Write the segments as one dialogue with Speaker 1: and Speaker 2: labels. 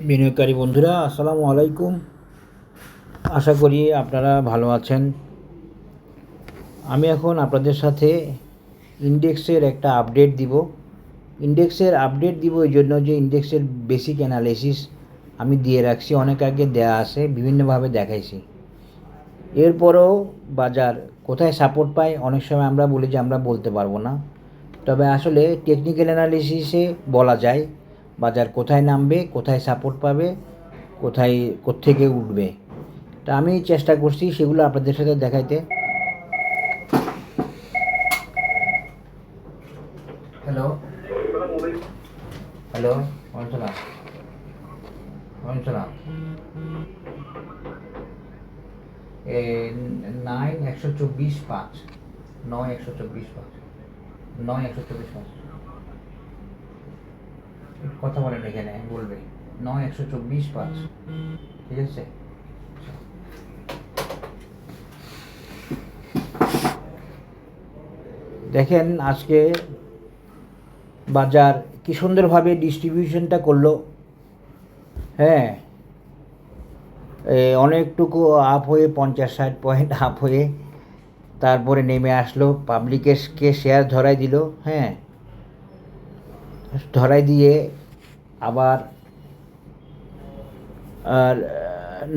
Speaker 1: বিনিয়োগকারী বন্ধুরা আসসালামু আলাইকুম। আশা করি আপনারা ভালো আছেন। আমি এখন আপনাদের সাথে ইন্ডেক্সের একটা আপডেট দিব। এই জন্য যে ইন্ডেক্সের বেসিক অ্যানালিসিস আমি দিয়ে রাখছি, অনেক আগে দেয়া আছে, বিভিন্নভাবে দেখাইছি। এরপরও বাজার কোথায় সাপোর্ট পায় অনেক সময় আমরা বলি যে আমরা বলতে পারবো না, তবে আসলে টেকনিক্যাল অ্যানালিসিসে বলা যায় বাজার কোথায় নামবে, কোথায় সাপোর্ট পাবে, কোত্থেকে উঠবে। তা আমি চেষ্টা করছি সেগুলো আপনাদের সাথে দেখাইতে। হ্যালো হ্যালো ওয়ালাইকুম 9 124 5 কথা বলেন, এখানে বলবে 9 124 5, ঠিক আছে। দেখেন আজকে বাজার কি সুন্দরভাবে ডিস্ট্রিবিউশনটা করলো। হ্যাঁ, অনেকটুকু আপ হয়ে 50-60 পয়েন্ট আপ হয়ে তারপরে নেমে আসলো, পাবলিককে শেয়ার ধরাই দিল। হ্যাঁ, ধরাই দিয়ে আবার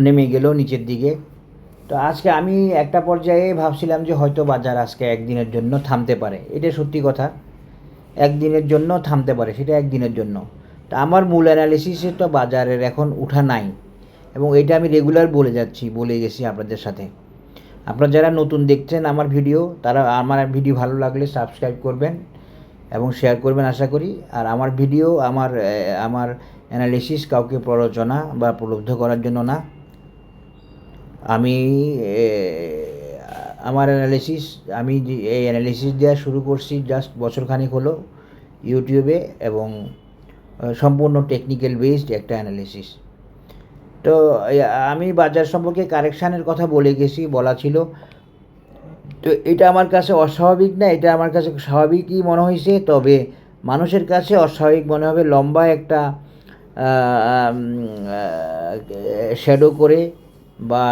Speaker 1: নেমে গেল নিচের দিকে। তো আজকে আমি একটা পর্যায়ে ভাবছিলাম যে হয়তো বাজার আজকে একদিনের জন্য থামতে পারে, এটা সত্যি কথা, একদিনের জন্য থামতে পারে, সেটা একদিনের জন্য। তা আমার মূল অ্যানালিসিসে তো বাজারের এখন উঠা নাই, এবং এটা আমি রেগুলার বলে গেছি আপনাদের সাথে। আপনারা যারা নতুন দেখছেন আমার ভিডিও, তারা আমার ভিডিও ভালো লাগলে সাবস্ক্রাইব করবেন এবং শেয়ার করবেন আশা করি। আর আমার ভিডিও আমার অ্যানালিসিস কাউকে প্ররোচনা বা প্রলুব্ধ করার জন্য না। আমি আমার অ্যানালিসিস এই অ্যানালিসিস দেওয়া শুরু করছি জাস্ট বছরখানেক হলো ইউটিউবে, এবং সম্পূর্ণ টেকনিক্যাল বেসড একটা অ্যানালিসিস। তো আমি বাজার সম্পর্কে কারেকশানের কথা বলা ছিল। তো এটা আমার কাছে অস্বাভাবিক না, এটা আমার কাছে স্বাভাবিকই মনে হয়েছে। তবে মানুষের কাছে অস্বাভাবিক মনে হবে লম্বা একটা শ্যাডো করে বা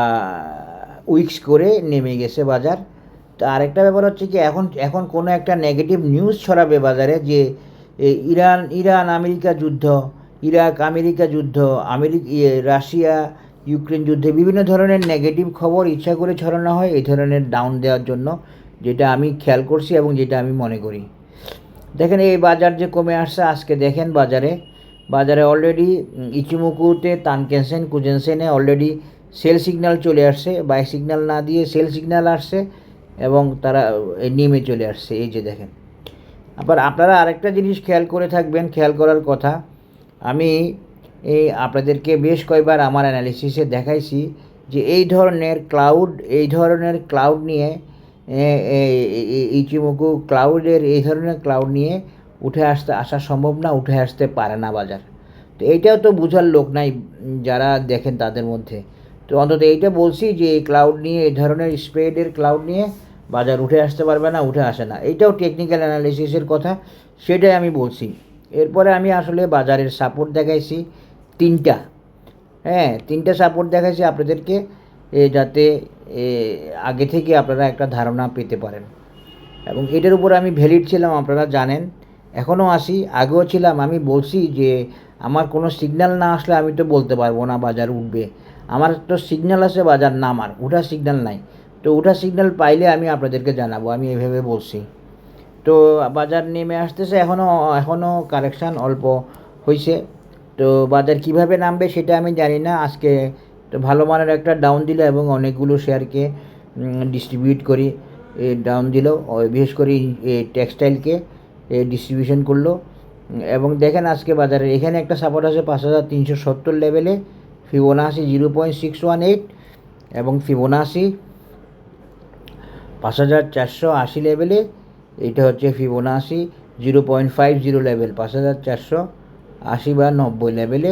Speaker 1: উইক্স করে নেমে গেছে বাজার। তো আরেকটা ব্যাপার হচ্ছে কি, এখন কোনো একটা নেগেটিভ নিউজ ছড়াবে বাজারে যে ইরান আমেরিকা যুদ্ধ, ইরাক আমেরিকা যুদ্ধ, রাশিয়া ইউক্রেন যুদ্ধে, বিভিন্ন ধরনের নেগেটিভ খবর ইচ্ছা করে ছড়ানো হয় এই ধরনের ডাউন দেওয়ার জন্য, যেটা আমি খেয়াল করছি এবং যেটা আমি মনে করি। দেখেন এই বাজার যে কমে আসছে আজকে, দেখেন বাজারে অলরেডি ইচিমোকুতে তানকেনসেন কুজেনসেনে অলরেডি সেল সিগন্যাল চলে আসছে, বাই সিগন্যাল না দিয়ে সেল সিগন্যাল আসছে এবং তারা নেমে চলে আসছে। এই যে দেখেন। আবার আপনারা আরেকটা জিনিস খেয়াল করার কথা, আমি আপনাদেরকে বেশ কয়েকবার আমার অ্যানালিসিসে দেখাইছি যে এই ধরনের ক্লাউড নিয়ে ইচিমোকু এই ধরনের ক্লাউড নিয়ে আসা সম্ভব না, উঠে আসতে পারে না বাজার। তো এইটাও তো বোঝার লোক নাই যারা দেখেন তাদের মধ্যে। তো অন্তত এইটা বলছি যে এই ধরনের স্প্রেডের ক্লাউড নিয়ে বাজার উঠে আসতে পারবে না, উঠে আসে না। এইটাও টেকনিক্যাল অ্যানালিসিসের কথা, সেটাই আমি বলছি। এরপরে আমি আসলে বাজারের সাপোর্ট দেখাইছি 3টা। হ্যাঁ, 3টা সাপোর্ট দেখাইছি আপনাদেরকে, যাতে আগে থেকে আপনারা একটা ধারণা পেতে পারেন। এবং এটার উপর আমি ভ্যালিড ছিলাম, আপনারা জানেন, এখনও আগেও ছিলাম। আমি বলছি যে আমার কোনো সিগন্যাল না আসলে আমি তো বলতে পারবো না বাজার উঠবে। আমার তো সিগন্যাল আছে বাজার নামার, উঠার সিগন্যাল নাই। তো উঠার সিগন্যাল পাইলে আমি আপনাদেরকে জানাবো, আমি এভাবে বলছি। তো বাজার নেমে আসতেছে, এখনও কারেকশান অল্প হয়েছে। তো বাজার কিভাবে নামবে সেটা আমি জানি না। আজকে তো ভালো মানের একটা ডাউন দিল এবং অনেকগুলো শেয়ারকে ডিস্ট্রিবিউট করি ডাউন দিল, বিশেষ করে টেক্সটাইলকে ডিস্ট্রিবিউশন করলো। এবং দেখেন আজকে বাজারের এখানে একটা সাপোর্ট আছে 5370 লেভেলে, ফিবোনাসি 0.618, এবং ফিবোনাসি 5480 লেভেলে, এটা হচ্ছে ফিবোনাসি 0.50 লেভেল, 5480 বা 90 লেভেলে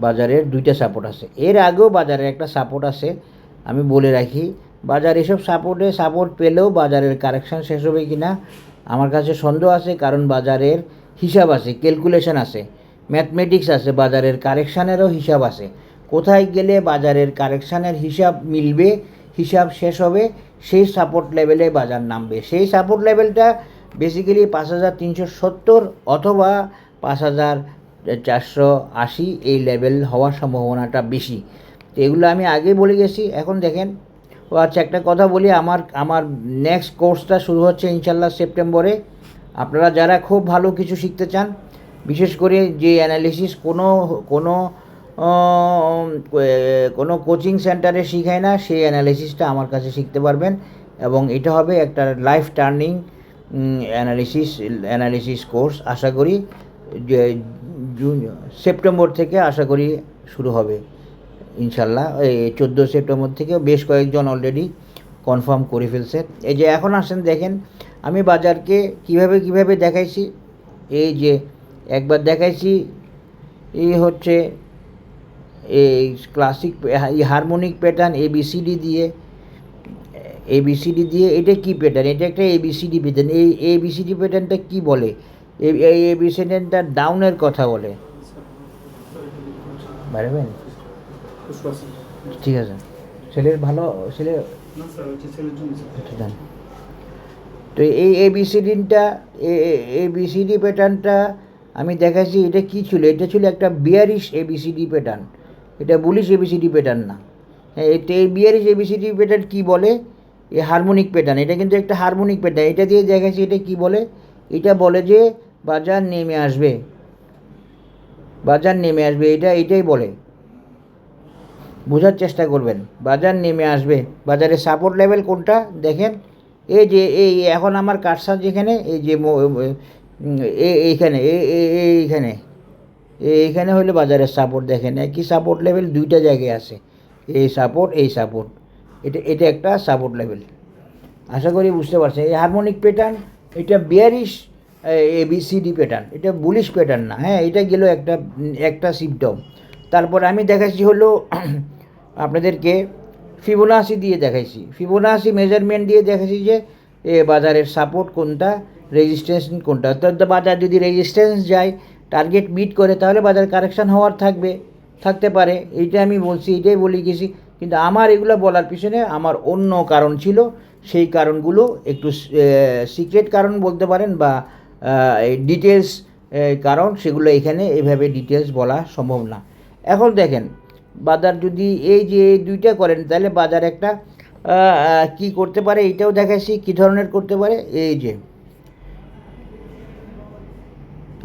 Speaker 1: বাজারের 2টা সাপোর্ট আছে। এর আগেও বাজারের একটা সাপোর্ট আছে, আমি বলে রাখি। বাজার এসব সাপোর্ট পেলেও বাজারের কারেকশান শেষ হবে কি না আমার কাছে সন্দেহ আছে, কারণ বাজারের হিসাব আছে, ক্যালকুলেশন আছে। ম্যাথমেটিক্স আছে, বাজারের কারেকশানেরও হিসাব আছে। কোথায় গেলে বাজারের কারেকশানের হিসাব মিলবে, হিসাব শেষ হবে, সেই সাপোর্ট লেভেলে বাজার নামবে। সেই সাপোর্ট লেভেলটা বেসিক্যালি 5370 অথবা 5480 এই লেভেল হওয়ার সম্ভাবনাটা বেশি। তো এগুলো আমি আগেই বলে গেছি। এখন দেখেন, ও আচ্ছা একটা কথা বলি, আমার নেক্সট কোর্সটা শুরু হচ্ছে ইনশাল্লাহ সেপ্টেম্বরে। আপনারা যারা খুব ভালো কিছু শিখতে চান, বিশেষ করে যে অ্যানালিসিস কোনো কোচিং সেন্টারে শিখায় না, সেই অ্যানালিসিসটা আমার কাছে শিখতে পারবেন। এবং এটা হবে একটা লাইফ টার্নিং অ্যানালিসিস কোর্স। আশা করি যে সেপ্টেম্বর থেকে আশা করি শুরু হবে ইনশাল্লাহ। এই 14 সেপ্টেম্বর থেকে বেশ কয়েকজন অলরেডি কনফার্ম করে ফেলছে। এই যে এখন আসেন দেখেন, আমি বাজারকে কিভাবে দেখাইছি। এই যে একবার দেখাইছি, এই হচ্ছে এই ক্লাসিক হারমোনিক প্যাটার্ন এবিসিডি দিয়ে। এটা কি প্যাটার্ন? এটা একটা এবিসিডি প্যাটার্ন। এই এবিসিডি প্যাটার্নটা কি বলে? এই এবিসিডি ডাউনের কথা বলে। পারবেন? ঠিক আছে, ছেলের ভালো ছেলে। তো এই এবিসিডি প্যাটার্নটা আমি দেখাচ্ছি। এটা কি ছিল? এটা ছিল একটা বিয়ারিশ এবিসিডি প্যাটার্ন, এটা বুলিশ এবিসিডি প্যাটার্ন না। হ্যাঁ, এই বিয়ারিশ এবিসিডি প্যাটার্ন কী বলে? এই হারমোনিক প্যাটার্ন, এটা কিন্তু একটা হারমোনিক প্যাটার্ন। এটা দিয়ে দেখাচ্ছি এটা কি বলে? এটা বলে যে বাজার নেমে আসবে, এটাই বলে। বোঝার চেষ্টা করবেন, বাজার নেমে আসবে। বাজারের সাপোর্ট লেভেল কোনটা দেখেন, এই যে এখন আমার কারসার যেখানে, এই যে এইখানে হলে বাজারের সাপোর্ট দেখেন। একই সাপোর্ট লেভেল দুইটা জায়গায় আছে, এই সাপোর্ট এটা একটা সাপোর্ট লেভেল। আশা করি বুঝতে পারছেন। এই হারমোনিক প্যাটার্ন, এটা বিয়ারিশ এবিসিডি প্যাটার্ন, এটা বুলিশ প্যাটার্ন না। হ্যাঁ, এটা গেল একটা সিম্পটম। তারপর আমি দেখাচ্ছি হলো আপনাদেরকে ফিবোনাসি দিয়ে দেখাইছি, ফিবোনাসি মেজারমেন্ট দিয়ে দেখাচ্ছি যে বাজারের সাপোর্ট কোনটা, রেজিস্ট্যান্স কোনটা। তো বাজার যদি রেজিস্ট্যান্স যায়, টার্গেট মিট করে, তাহলে বাজার কারেকশান হওয়ার থাকতে পারে। এইটা আমি বলছি, এটাই বলে গেছি। কিন্তু আমার এগুলো বলার পিছনে আমার অন্য কারণ ছিল। সেই কারণগুলো একটু সিক্রেট কারণ বলতে পারেন, বা ডিটেলস কারণ, সেগুলো এখানে এভাবে ডিটেলস বলা সম্ভব না। এখন দেখেন, বাজার যদি এই যে দুইটা করেন, তাহলে বাজার একটা কি করতে পারে, এইটাও দেখাচ্ছি কী ধরনের করতে পারে। এই যে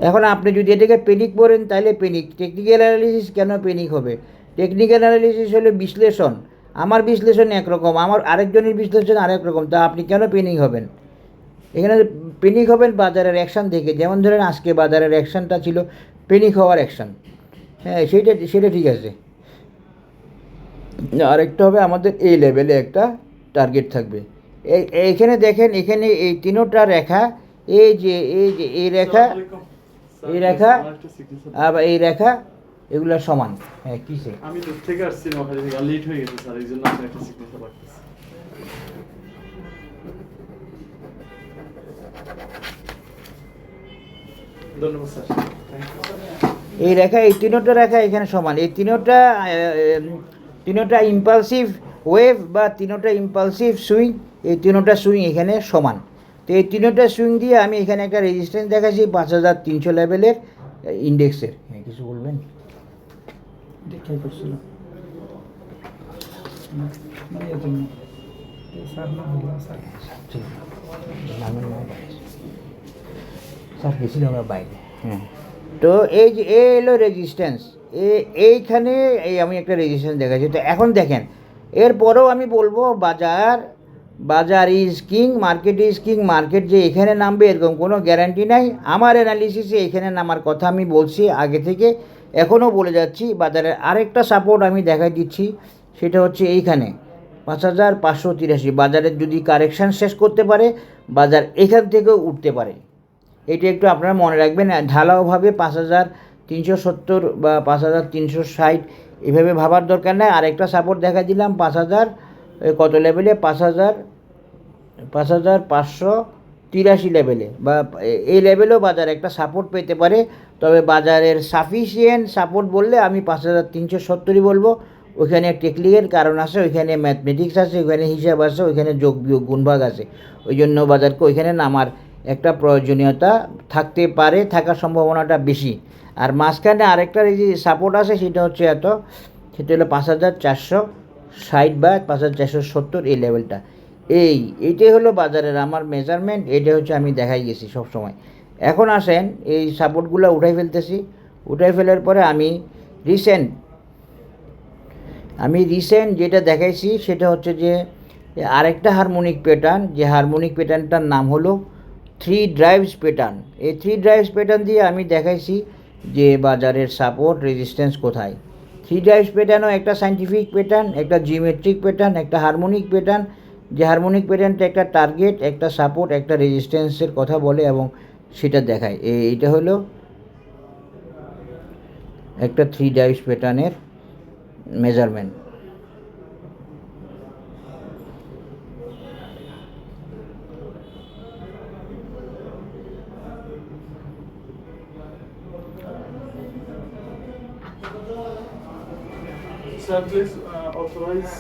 Speaker 1: এখন আপনি যদি এটাকে পেনিক বলেন, তাহলে পেনিক। টেকনিক্যাল অ্যানালিসিস কেন পেনিক হবে? টেকনিক্যাল অ্যানালিসিস হলো বিশ্লেষণ। আমার বিশ্লেষণ একরকম, আমার আরেকজনের বিশ্লেষণ আরেক রকম। তা আপনি কেন পেনিক হবেন? এখানে পেনিক হবেন বাজারের অ্যাকশান থেকে। যেমন ধরেন আজকে বাজারের অ্যাকশানটা ছিল পেনিক হওয়ার অ্যাকশান। হ্যাঁ, সেটা ঠিক আছে। আরেকটা হবে আমাদের এই লেভেলে একটা টার্গেট থাকবে। এইখানে দেখেন, এখানে এই তিনোটা রেখা, এই রেখা আবার এই রেখা, এগুলো সমান। হ্যাঁ, কিসে
Speaker 2: আমি দূর থেকে আসছি, নোয়াখালী থেকে, লেট হয়ে গেছে স্যার, এই জন্য আপনার একটা সিগনেচার লাগতেছে। ধন্যবাদ স্যার।
Speaker 1: এই রেখা, এই তিনোটা রেখা এখানে সমান। এই তিনোটা ইম্পালসিভ ওয়েভ বা তিনোটা ইম্পালসিভ সুইং, এই তিনোটা সুইং এখানে সমান। তো এই তিনোটা সুইং দিয়ে আমি এখানে একটা রেজিস্ট্যান্স দেখাচ্ছি 5300 লেভেলের ইন্ডেক্সের। হ্যাঁ, কিছু বলবেন? স্যার গেছিল আমরা বাইরে। হ্যাঁ, তো এই যে এলো রেজিস্ট্যান্স, এইখানে আমি একটা রেজিস্ট্যান্স দেখাচ্ছি। তো এখন দেখেন, এরপরেও আমি বলবো বাজার is king, market is king. Market যে এখানে নামবে এরকম কোনো গ্যারান্টি নাই। আমার অ্যানালিসিসে এখানে নামার কথা আমি বলছি আগে থেকে, এখনও বলে যাচ্ছি। বাজারের আরেকটা সাপোর্ট আমি দেখাই দিচ্ছি, সেটা হচ্ছে এইখানে 5583। বাজারের যদি কারেকশান শেষ করতে পারে, বাজার এখান থেকেও উঠতে পারে। এটা একটু আপনারা মনে রাখবেন। ঢালাওভাবে 5370 বা 5360 এভাবে ভাবার দরকার নেই। আরেকটা সাপোর্ট দেখা দিলাম 5000 কত লেভেলে, 5530 83 লেভেলে বা এই লেভেলেও বাজার একটা সাপোর্ট পেতে পারে। তবে বাজারের সাফিসিয়েন্ট সাপোর্ট বললে আমি 5370ই বলবো। ওইখানে টেকনিকের কারণ আছে, ওইখানে ম্যাথমেটিক্স আছে, ওইখানে হিসাব আছে, ওইখানে যোগ বিয়োগ গুণভাগ আছে। ওই জন্য বাজারকে ওইখানে নামার একটা প্রয়োজনীয়তা থাকতে পারে, থাকার সম্ভাবনাটা বেশি। আর মাঝখানে আরেকটা যে সাপোর্ট আছে সেটা হচ্ছে সেটা হলো 5460 বা 5470 এই লেভেলটা। এইটাই হলো বাজারের আমার মেজারমেন্ট, এটা হচ্ছে আমি দেখাই গেছি সব সময়। এখন আসেন এই সাপোর্টগুলো উঠাই ফেলতেছি। উঠাই ফেলার পরে আমি রিসেন্ট যেটা দেখাইছি সেটা হচ্ছে যে আরেকটা হারমোনিক প্যাটার্ন, যে হারমোনিক প্যাটার্নটার নাম হলো 3 ড্রাইভস প্যাটার্ন। এই 3 ড্রাইভস প্যাটার্ন দিয়ে আমি দেখাইছি যে বাজারের সাপোর্ট রেজিস্ট্যান্স কোথায়। 3 ড্রাইভস প্যাটার্নও একটা সায়েন্টিফিক প্যাটার্ন, একটা জিওমেট্রিক প্যাটার্ন, একটা হারমোনিক প্যাটার্ন। যে হারমোনিক প্যাটার্নটা একটা টার্গেট, একটা সাপোর্ট, একটা রেজিস্ট্যান্সের কথা বলে এবং সেটা দেখায়। এইটা হলো একটা 3 ড্রাইভস প্যাটার্নের মেজারমেন্ট।
Speaker 2: Sir, please authorize.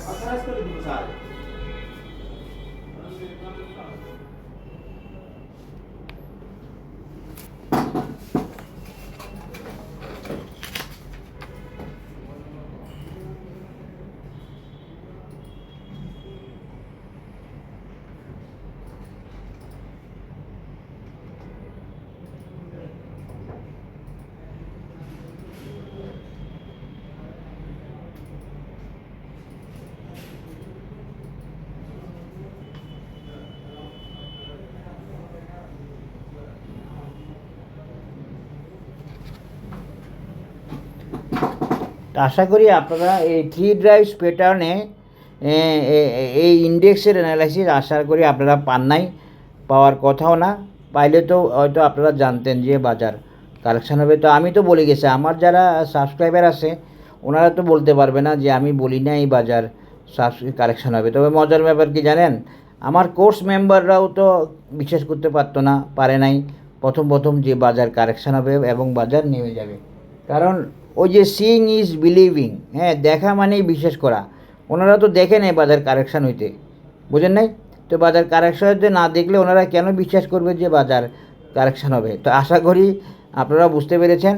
Speaker 1: আশা করি আপনারা এই 3 ড্রাইভস প্যাটার্নে এই ইন্ডেক্সের অ্যানালাইসিস আশা করি আপনারা পান নাই, পাওয়ার কথাও না। পাইলে তো হয়তো আপনারা জানতেন যে বাজার কারেকশান হবে। তো আমি তো বলে গেছি, আমার যারা সাবস্ক্রাইবার আছে ওনারা তো বলতে পারবে না যে আমি বলি না এই বাজার কারেকশান হবে। তবে মজার ব্যাপার কি জানেন, আমার কোর্স মেম্বাররাও তো বিশ্বাস করতে পারতো না, পারে নাই প্রথম যে বাজার কারেকশান হবে এবং বাজার নেমে যাবে। কারণ ওই যে সিইং ইজ বিলিভিং, হ্যাঁ, দেখা মানেই বিশ্বাস করা। ওনারা তো দেখে নেই বাজার কারেকশান হইতে, বুঝেন নাই? তো বাজার কারেকশান হইতে না দেখলে ওনারা কেন বিশ্বাস করবে যে বাজার কারেকশান হবে? তো আশা করি আপনারা বুঝতে পেরেছেন।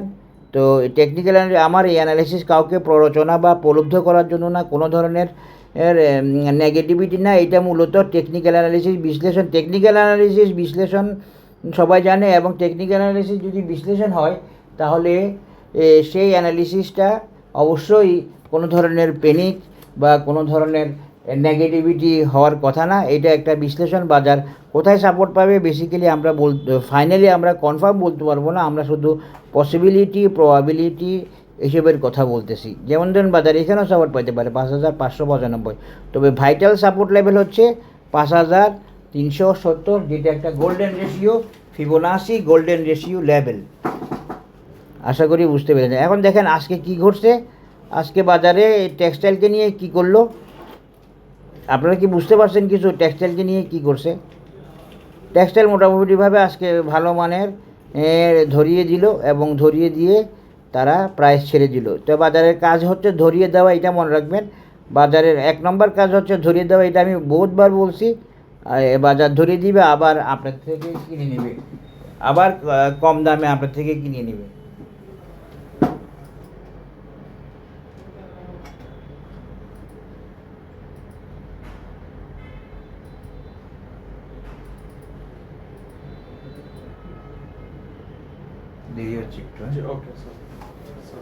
Speaker 1: তো টেকনিক্যাল আমার এই অ্যানালিসিস কাউকে প্ররোচনা বা প্রলুব্ধ করার জন্য না, কোনো ধরনের নেগেটিভিটি না। এটা মূলত টেকনিক্যাল অ্যানালিসিস বিশ্লেষণ। টেকনিক্যাল অ্যানালিসিস বিশ্লেষণ সবাই জানে, এবং টেকনিক্যাল অ্যানালিসিস যদি বিশ্লেষণ হয় তাহলে সেই অ্যানালিসিসটা অবশ্যই কোনো ধরনের প্যানিক বা কোনো ধরনের নেগেটিভিটি হওয়ার কথা না। এটা একটা বিশ্লেষণ। বাজার কোথায় সাপোর্ট পাবে বেসিক্যালি আমরা ফাইনালি আমরা কনফার্ম বলতে পারবো না, আমরা শুধু পসিবিলিটি, প্রবাবিলিটি এসবের কথা বলতেছি। যেমন ধরুন বাজার এখানেও সাপোর্ট পাইতে পারে 5595, তবে ভাইটাল সাপোর্ট লেভেল হচ্ছে 5370, যেটা একটা golden ratio, Fibonacci golden ratio level. আশা করি বুঝতে পেরেছেন। এখন দেখেন আজকে কি ঘটছে। আজকে বাজারে টেক্সটাইলকে নিয়ে কি করলো আপনারা কি বুঝতে পারছেন কিছু? টেক্সটাইলকে নিয়ে কি করছে? টেক্সটাইল মোটামুটিভাবে আজকে ভালো মানের ধরিয়ে দিল, এবং ধরিয়ে দিয়ে তারা প্রাইস ছেড়ে দিল। তো বাজারের কাজ হচ্ছে ধরিয়ে দেওয়া, এটা মনে রাখবেন। বাজারের 1 নম্বর কাজ হচ্ছে ধরিয়ে দেওয়া, এটা আমি বহুতবার বলছি। বাজার ধরিয়ে দিবে, আবার আপনার থেকে কিনে নেবে, আবার কম দামে আপনার থেকে কিনে নেবে। দেরি হচ্ছে একটু।
Speaker 2: Okay, sir. Sir.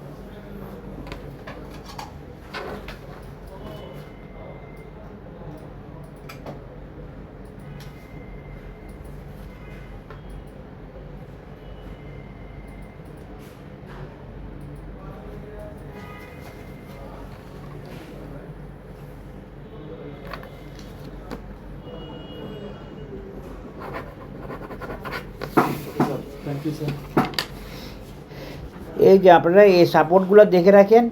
Speaker 2: Thank you, sir.
Speaker 1: এই যে আপনারা এই সাপোর্টগুলো দেখে রাখেন।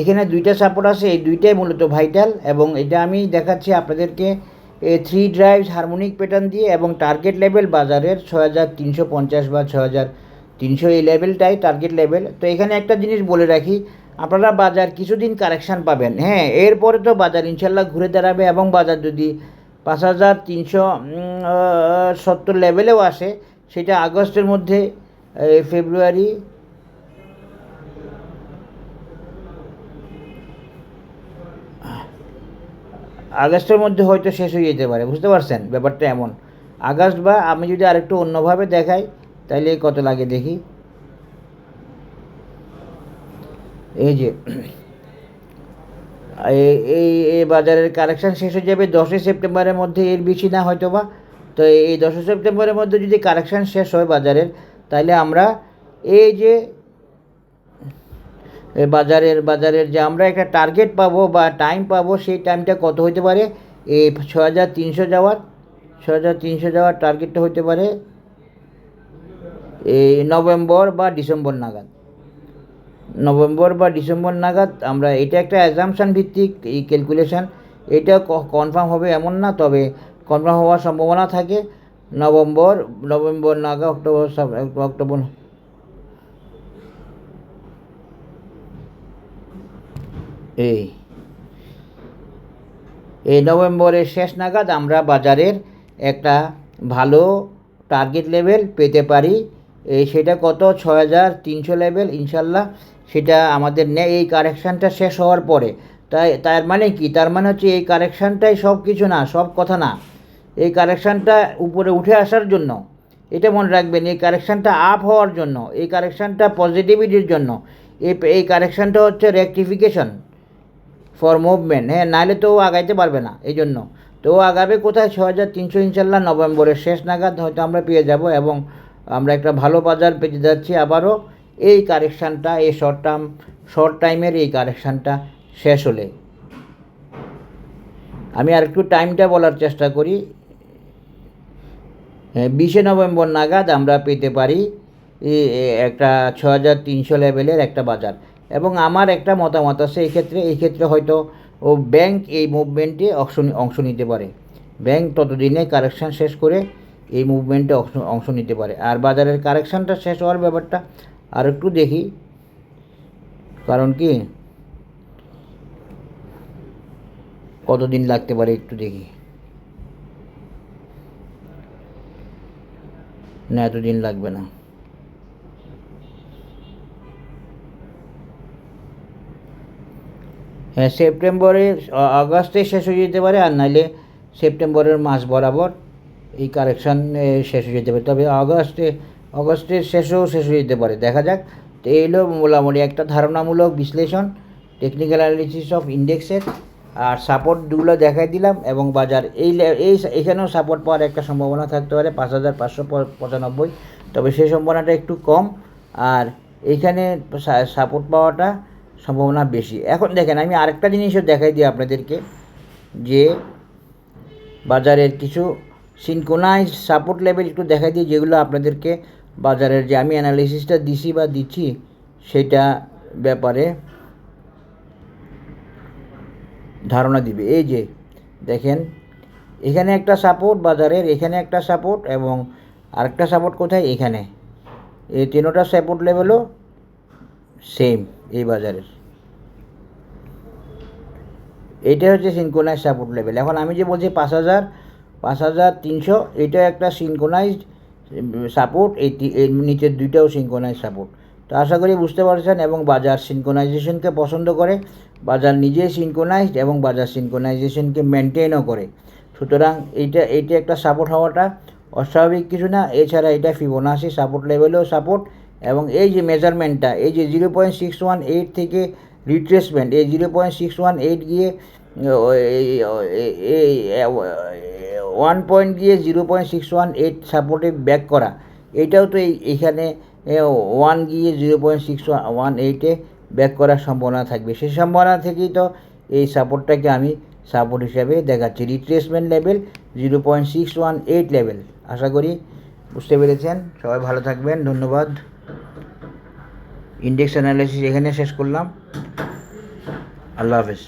Speaker 1: এখানে 2টা সাপোর্ট আছে, এই 2টাই মূলত ভাইটাল, এবং এটা আমি দেখাচ্ছি আপনাদেরকে এই 3 ড্রাইভস হারমোনিক প্যাটার্ন দিয়ে এবং টার্গেট লেভেল বাজারের 6350 বা 6300 এই লেভেলটাই টার্গেট লেভেল। তো এখানে একটা জিনিস বলে রাখি, আপনারা বাজার কিছুদিন কারেকশান পাবেন, হ্যাঁ, এরপরে তো বাজার ইনশাল্লাহ ঘুরে দাঁড়াবে এবং বাজার যদি 5370 লেভেলেও আসে, সেটা আগস্টের মধ্যে ফেব্রুয়ারি আগস্টের মধ্যে হয়তো শেষ হয়ে যেতে পারে, বুঝতে পারছেন ব্যাপারটা এমন। আগস্ট বা আমি যদি আরেকটু অন্যভাবে দেখাই তাহলে কত লাগে দেখি। এই যে এই বাজারের কারেকশান শেষ হয়ে যাবে 10ই সেপ্টেম্বরের মধ্যে, এর বেশি না হয়তো বা। তো এই 10ই সেপ্টেম্বরের মধ্যে যদি কারেকশান শেষ হয় বাজারের, তাহলে আমরা এই যে বাজারের যে আমরা একটা টার্গেট পাবো বা টাইম পাবো, সেই টাইমটা কত হতে পারে, এই 6300 যাওয়ার টার্গেটটা হতে পারে এই নভেম্বর বা ডিসেম্বর নাগাদ। আমরা এটা একটা অ্যাজাম্পশান ভিত্তিক এই ক্যালকুলেশান, এটা কনফার্ম হবে এমন না, তবে কনফার্ম হওয়ার সম্ভাবনা থাকে। নভেম্বর নাগাদ, অক্টোবর এই নভেম্বরের শেষ নাগাদ আমরা বাজারের একটা ভালো টার্গেট লেভেল পেতে পারি। সেটা কত, 6300 লেভেল ইনশাল্লাহ। সেটা আমাদের এই কারেকশানটা শেষ হওয়ার পরে। তার মানে কি, তার মানে হচ্ছে এই কারেকশানটাই সব কিছু না, সব কথা না। এই কারেকশানটা উপরে উঠে আসার জন্য, এটা মনে রাখবেন, এই কারেকশানটা আপ হওয়ার জন্য, এই কারেকশানটা পজিটিভিটির জন্য, এই কারেকশানটা হচ্ছে রেকটিফিকেশন ফর মুভমেন্ট, হ্যাঁ, নাহলে তো ও আগাইতে পারবে না। এই জন্য তো ও আগাবে কোথায়, 6300 ইনশাল্লাহ নভেম্বরের শেষ নাগাদ হয়তো আমরা পেয়ে যাব, এবং আমরা একটা ভালো বাজার পেতে যাচ্ছি আবারও। এই কারেকশানটা, এই শর্ট টাইমের এই কারেকশানটা শেষ হলে, আমি আর একটু টাইমটা বলার চেষ্টা করি। 20 নভেম্বর নাগাদ আমরা পেতে পারি একটা 6300 লেভেলের একটা বাজার। এবং আমার একটা মতামত আছে এই ক্ষেত্রে হয়তো ব্যাংক এই মুভমেন্টে অংশ নিতে পারে। ব্যাংক ততদিনে কারেকশান শেষ করে এই মুভমেন্টে অংশ নিতে পারে। আর বাজারের কারেকশানটা শেষ হওয়ার ব্যাপারটা আর একটু দেখি, কারণ কি কতদিন লাগতে পারে একটু দেখি। না, এতদিন লাগবে না। হ্যাঁ, আগস্টে শেষ হয়ে যেতে পারে, আর নাহলে সেপ্টেম্বরের মাস বরাবর এই কারেকশান শেষ হয়ে যেতে পারে। তবে অগস্টের শেষ হয়ে যেতে পারে, দেখা যাক। তো এই হলো মোটামুটি একটা ধারণামূলক বিশ্লেষণ, টেকনিক্যাল অ্যানালিসিস অফ ইন্ডেক্সের। আর সাপোর্টগুলো দেখাই দিলাম, এবং বাজার এখানেও সাপোর্ট পাওয়ার একটা সম্ভাবনা থাকতে পারে 5595, তবে সেই সম্ভাবনাটা একটু কম। আর এইখানে সাপোর্ট পাওয়াটা সম্ভাবনা বেশি। এখন দেখেন, আমি আরেকটা জিনিসও দেখাই দিই আপনাদেরকে, যে বাজারের কিছু সিনক্রোনাইজড সাপোর্ট লেভেল একটু দেখাই দিই, যেগুলো আপনাদেরকে বাজারের যে আমি অ্যানালিসিসটা দিচ্ছি সেটা ব্যাপারে ধারণা দিবে। এই যে দেখেন, এখানে একটা সাপোর্ট বাজারের, এখানে একটা সাপোর্ট, এবং আরেকটা সাপোর্ট কোথায়, এখানে। এই তিনোটা সাপোর্ট লেভেলও সেম এই বাজারের। এটা হচ্ছে সিনক্রোনাইজ সাপোর্ট লেভেল। এখন আমি যে বলছি 5300, এটা একটা সিনক্রোনাইজড সাপোর্ট, এই নিচের দুইটাও সিনক্রোনাইজ সাপোর্ট। তো আশা করি বুঝতে পারছেন, এবং বাজার সিনক্রোনাইজেশনকে পছন্দ করে, বাজার নিজেই সিনক্রোনাইজড, এবং বাজার সিনক্রোনাইজেশনকে মেনটেনও করে। সুতরাং এইটা একটা সাপোর্ট হওয়াটা অস্বাভাবিক কিছু না। এছাড়া এটা ফিবোনাসি সাপোর্ট লেভেলেও সাপোর্ট, এবং এই যে মেজারমেন্টটা, এই যে 0.618 থেকে রিট্রেসমেন্ট, এই 0.618 গিয়ে 1 পয়েন্ট গিয়ে 0.618 সাপোর্টে ব্যাক করা, এটাও তো এইখানে 1 গিয়ে 0.618-এ ব্যাক করার সম্ভাবনা থাকবে। সেই সম্ভাবনা থেকেই তো এই সাপোর্টটাকে আমি সাপোর্ট হিসাবে দেখাচ্ছি। Retracement level 0.618 level. আশা করি বুঝতে পেরেছেন। সবাই ভালো থাকবেন, ধন্যবাদ। ইন্ডেক্স অ্যানালাইসিস এখানে শেষ করলাম। আল্লাহ হাফেজ।